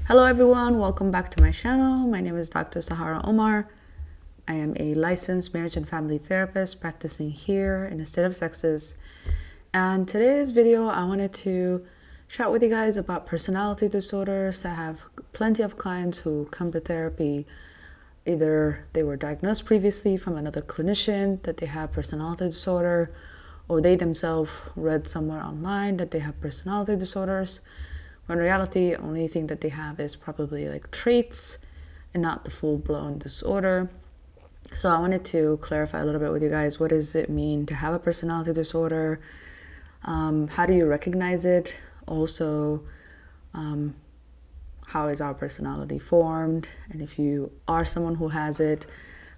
Hello everyone, welcome back to my channel. My name is Dr. Sahara Omar. I am a licensed marriage and family therapist practicing here in the state of Texas. And today's video, I wanted to chat with you guys about personality disorders. I have plenty of clients who come to therapy. Either they were diagnosed previously from another clinician that they have personality disorder, or they themselves read somewhere online that they have personality disorders. When in reality, the only thing that they have is probably like traits and not the full-blown disorder. So I wanted to clarify a little bit with you guys. What does it mean to have a personality disorder? How do you recognize it? Also, how is our personality formed? And if you are someone who has it,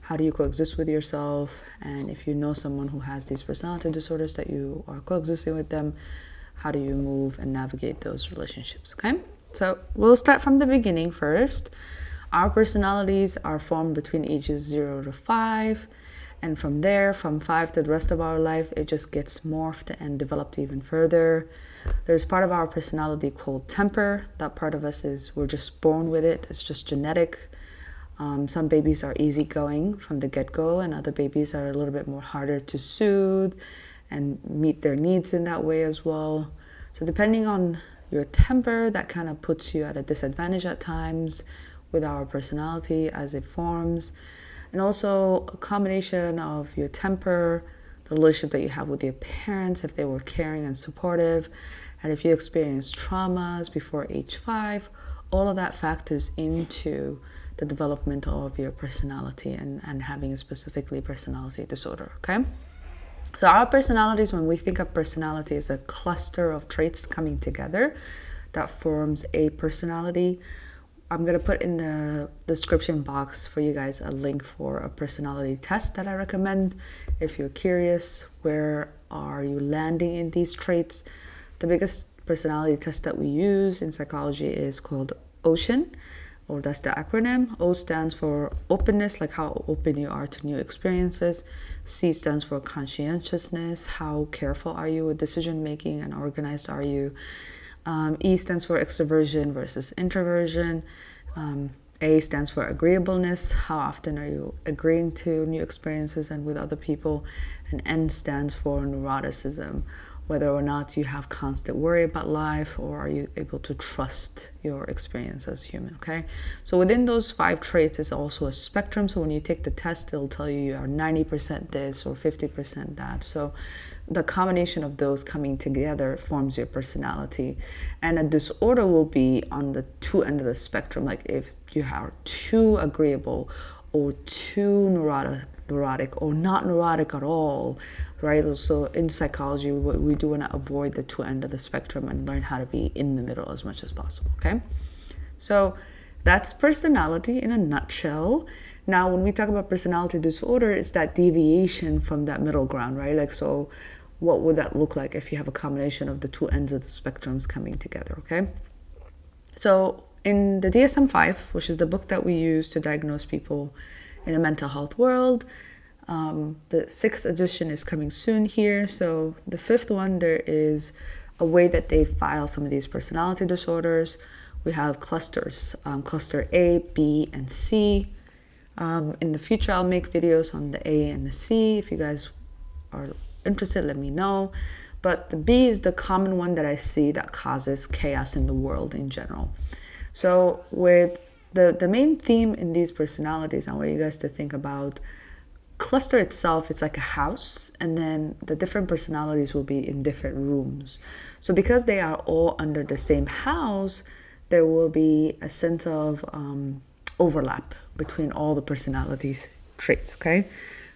how do you coexist with yourself? And if you know someone who has these personality disorders that you are coexisting with them, how do you move and navigate those relationships, okay? So we'll start from the beginning first. Our personalities are formed between ages 0 to 5. And from there, from 5 to the rest of our life, it just gets morphed and developed even further. There's part of our personality called temper. That part of us we're just born with it. It's just genetic. Some babies are easygoing from the get-go, and other babies are a little bit more harder to soothe and meet their needs in that way as well. So depending on your temper, that kind of puts you at a disadvantage at times with our personality as it forms. And also a combination of your temper, the relationship that you have with your parents, if they were caring and supportive, and if you experienced traumas before age 5, all of that factors into the development of your personality and having a specifically personality disorder, okay? So our personalities, when we think of personality, is a cluster of traits coming together that forms a personality. I'm going to put in the description box for you guys a link for a personality test that I recommend. If you're curious, where are you landing in these traits? The biggest personality test that we use in psychology is called OCEAN, or that's the acronym. O stands for openness, like how open you are to new experiences. C stands for conscientiousness, how careful are you with decision making and organized are you. E stands for extroversion versus introversion. A stands for agreeableness, how often are you agreeing to new experiences and with other people. And N stands for neuroticism, whether or not you have constant worry about life, or are you able to trust your experience as human, okay? So within those 5 traits is also a spectrum. So when you take the test, it'll tell you are 90% this or 50% that. So the combination of those coming together forms your personality. And a disorder will be on the 2 ends of the spectrum. Like if you are too agreeable or too neurotic or not neurotic at all, right? So in psychology, we do want to avoid the 2 ends of the spectrum and learn how to be in the middle as much as possible, okay? So that's personality in a nutshell. Now, when we talk about personality disorder, it's that deviation from that middle ground, right? Like, so what would that look like if you have a combination of the 2 ends of the spectrums coming together, okay? So in the DSM-5, which is the book that we use to diagnose people in a mental health world, the 6th edition is coming soon here. So the 5th one, there is a way that they file some of these personality disorders. We have clusters, cluster A, B, and C. In the future, I'll make videos on the A and the C. If you guys are interested, let me know. But the B is the common one that I see that causes chaos in the world in general. So with the main theme in these personalities, I want you guys to think about cluster itself. It's like a house, and then the different personalities will be in different rooms. So because they are all under the same house, there will be a sense of overlap between all the personalities traits, okay?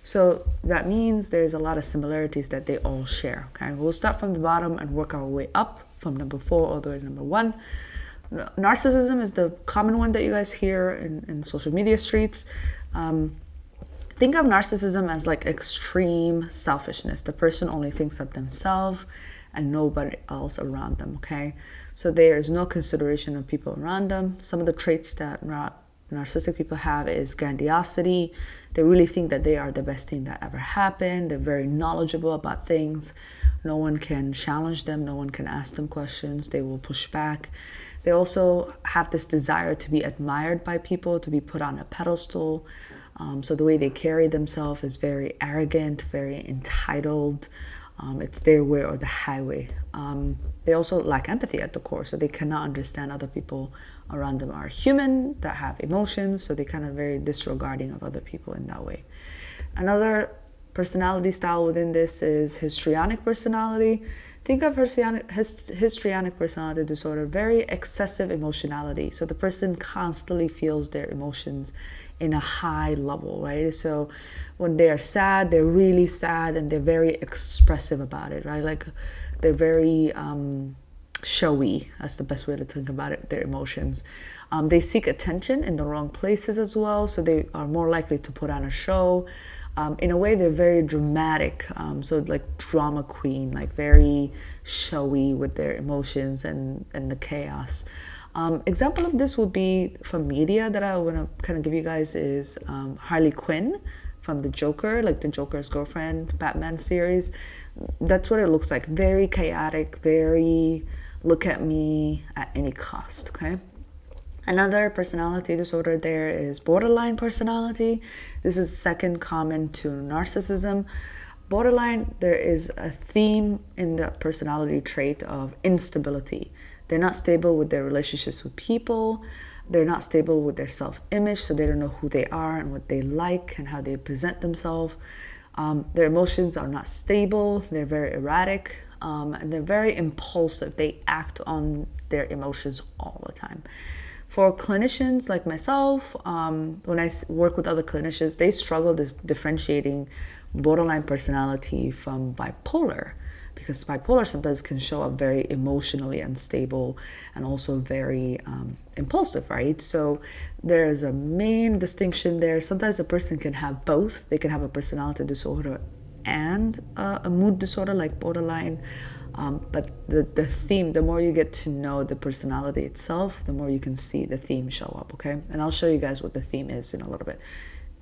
So that means there's a lot of similarities that they all share, okay? We'll start from the bottom and work our way up from number 4 all the way to number 1. Narcissism is the common one that you guys hear in social media streets. Think of narcissism as like extreme selfishness. The person only thinks of themselves and nobody else around them, okay? So there's no consideration of people around them. Some of the traits that narcissistic people have is grandiosity. They really think that they are the best thing that ever happened. They're very knowledgeable about things. No one can challenge them. No one can ask them questions. They will push back. They also have this desire to be admired by people, to be put on a pedestal. So the way they carry themselves is very arrogant, very entitled. It's their way or the highway. They also lack empathy at the core, so they cannot understand other people around them are human, that have emotions, so they're kind of very disregarding of other people in that way. Another personality style within this is histrionic personality. Think of histrionic personality disorder, very excessive emotionality. So the person constantly feels their emotions in a high level, right? So when they are sad, they're really sad and they're very expressive about it, right? Like they're very showy. That's the best way to think about it, their emotions. They seek attention in the wrong places as well. So they are more likely to put on a show. In a way, they're very dramatic. So like drama queen, like very showy with their emotions and the chaos. Example of this would be from media that I want to kind of give you guys is Harley Quinn from the Joker, like the Joker's girlfriend, Batman series. That's what it looks like. Very chaotic, very look at me at any cost, okay? Another personality disorder there is borderline personality. This is second common to narcissism. Borderline, there is a theme in the personality trait of instability. They're not stable with their relationships with people. They're not stable with their self-image, so they don't know who they are and what they like and how they present themselves. Their emotions are not stable. They're very erratic, and they're very impulsive. They act on their emotions all the time. For clinicians like myself, when I work with other clinicians, they struggle differentiating borderline personality from bipolar, because bipolar sometimes can show up very emotionally unstable and also very impulsive, right? So there's a main distinction there. Sometimes a person can have both. They can have a personality disorder and a mood disorder like borderline. But the theme, the more you get to know the personality itself, the more you can see the theme show up, okay? And I'll show you guys what the theme is in a little bit.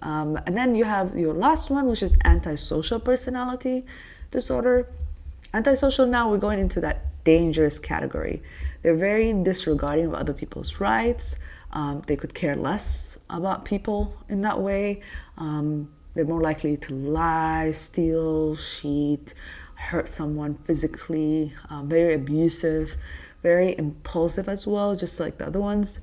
And then you have your last one, which is antisocial personality disorder. Antisocial, now we're going into that dangerous category. They're very disregarding of other people's rights. They could care less about people in that way. They're more likely to lie, steal, cheat, hurt someone physically, very abusive, very impulsive as well, just like the other ones,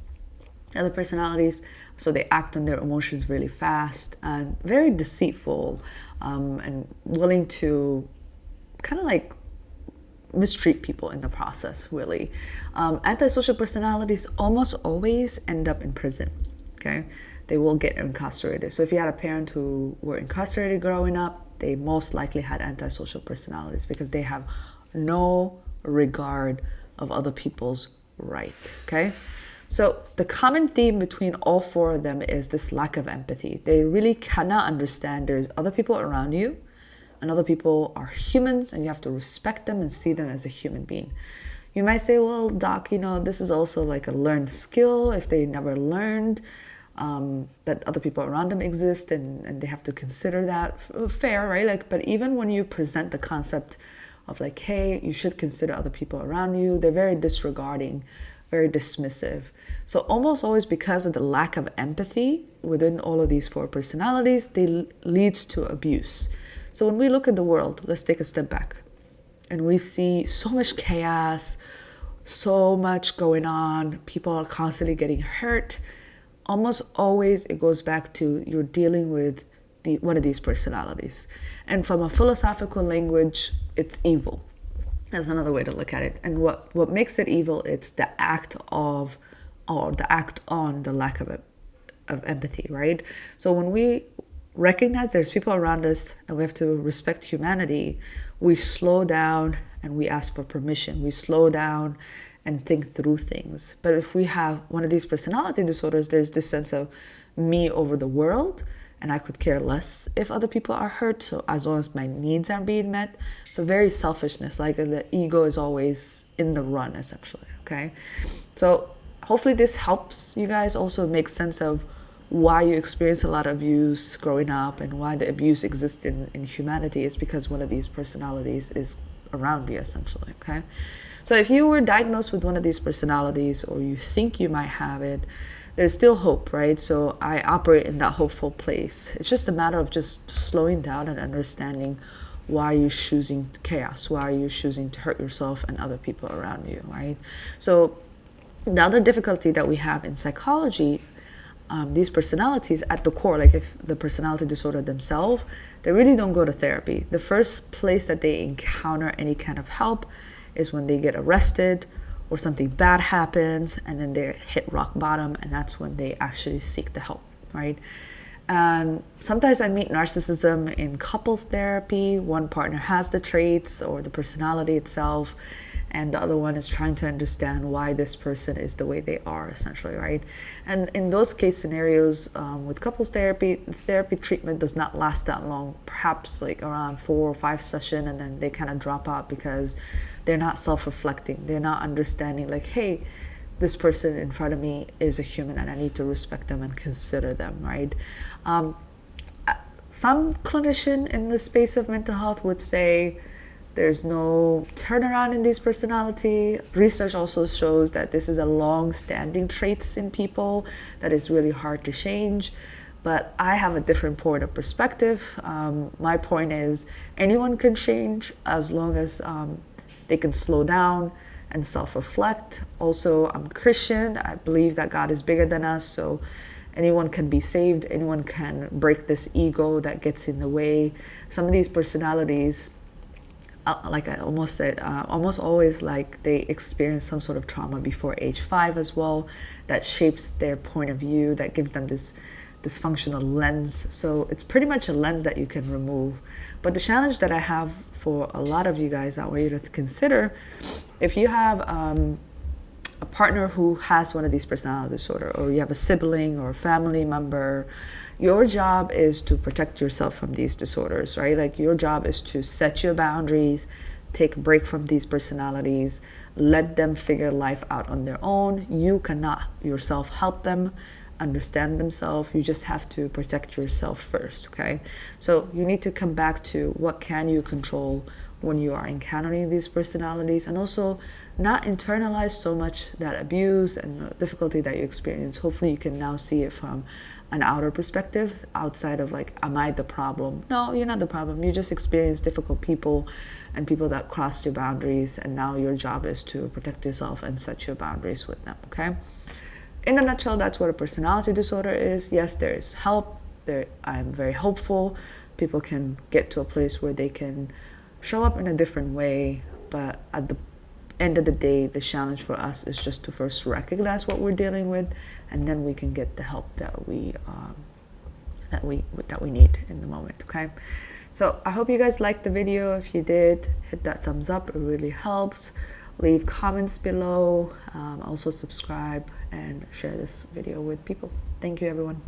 other personalities. So they act on their emotions really fast and very deceitful, and willing to kind of like mistreat people in the process, really. Antisocial personalities almost always end up in prison, okay? They will get incarcerated. So if you had a parent who were incarcerated growing up, they most likely had antisocial personalities because they have no regard of other people's right, okay? So the common theme between all four of them is this lack of empathy. They really cannot understand there's other people around you, and other people are humans, and you have to respect them and see them as a human being. You might say, well, doc, this is also like a learned skill if they never learned that other people around them exist, and they have to consider that fair, right? Like, but even when you present the concept of like, hey, you should consider other people around you, they're very disregarding, very dismissive. So almost always because of the lack of empathy within all of these four personalities, they leads to abuse. So when we look at the world, let's take a step back, and we see so much chaos, so much going on, people are constantly getting hurt. Almost always it goes back to you're dealing with one of these personalities. And from a philosophical language, it's evil. That's another way to look at it. And what makes it evil, it's the act of, or the act on the lack of empathy, right? So when we recognize there's people around us and we have to respect humanity, we slow down and we ask for permission. We slow down and think through things. But if we have one of these personality disorders, there's this sense of me over the world, and I could care less if other people are hurt, so as long as my needs are being met. So very selfishness, like the ego is always in the run, essentially, okay? So hopefully this helps you guys also make sense of why you experience a lot of abuse growing up and why the abuse exists in humanity is because one of these personalities is around you, essentially, okay? So if you were diagnosed with one of these personalities, or you think you might have it, there's still hope, right? So I operate in that hopeful place. It's just a matter of just slowing down and understanding why you're choosing chaos, why you're choosing to hurt yourself and other people around you, right? So the other difficulty that we have in psychology, these personalities at the core, like if the personality disorder themselves, they really don't go to therapy. The first place that they encounter any kind of help is when they get arrested or something bad happens, and then they hit rock bottom, and that's when they actually seek the help, right? And sometimes I meet narcissism in couples therapy. One partner has the traits or the personality itself, and the other one is trying to understand why this person is the way they are, essentially, right? And in those case scenarios, with couples therapy, the therapy treatment does not last that long, perhaps like around 4 or 5 sessions, and then they kind of drop out because they're not self-reflecting. They're not understanding, like, hey, this person in front of me is a human and I need to respect them and consider them, right? Some clinician in the space of mental health would say there's no turnaround in these personality. Research also shows that this is a long-standing traits in people that is really hard to change. But I have a different point of perspective. My point is anyone can change as long as they can slow down and self-reflect. Also, I'm Christian. I believe that God is bigger than us, so anyone can be saved. Anyone can break this ego that gets in the way. Some of these personalities, like I almost said, almost always like they experience some sort of trauma before age 5 as well, that shapes their point of view, that gives them this dysfunctional lens. So it's pretty much a lens that you can remove. But the challenge that I have for a lot of you guys that I want you to consider, if you have a partner who has one of these personality disorder, or you have a sibling or a family member, your job is to protect yourself from these disorders, right? Like your job is to set your boundaries, take a break from these personalities, let them figure life out on their own. You cannot yourself help them understand themselves. You just have to protect yourself first, okay? So you need to come back to what can you control when you are encountering these personalities, and also not internalize so much that abuse and the difficulty that you experience. Hopefully you can now see it from an outer perspective, outside of like, am I the problem? No, you're not the problem. You just experience difficult people and people that cross your boundaries, and now your job is to protect yourself and set your boundaries with them, okay? In a nutshell, that's what a personality disorder is. Yes, there is help. I'm very hopeful. People can get to a place where they can show up in a different way, but at the end of the day, the challenge for us is just to first recognize what we're dealing with, and then we can get the help that we need in the moment, okay? So I hope you guys liked the video. If you did, hit that thumbs up. It really helps. Leave comments below. Also subscribe and share this video with people. Thank you, everyone.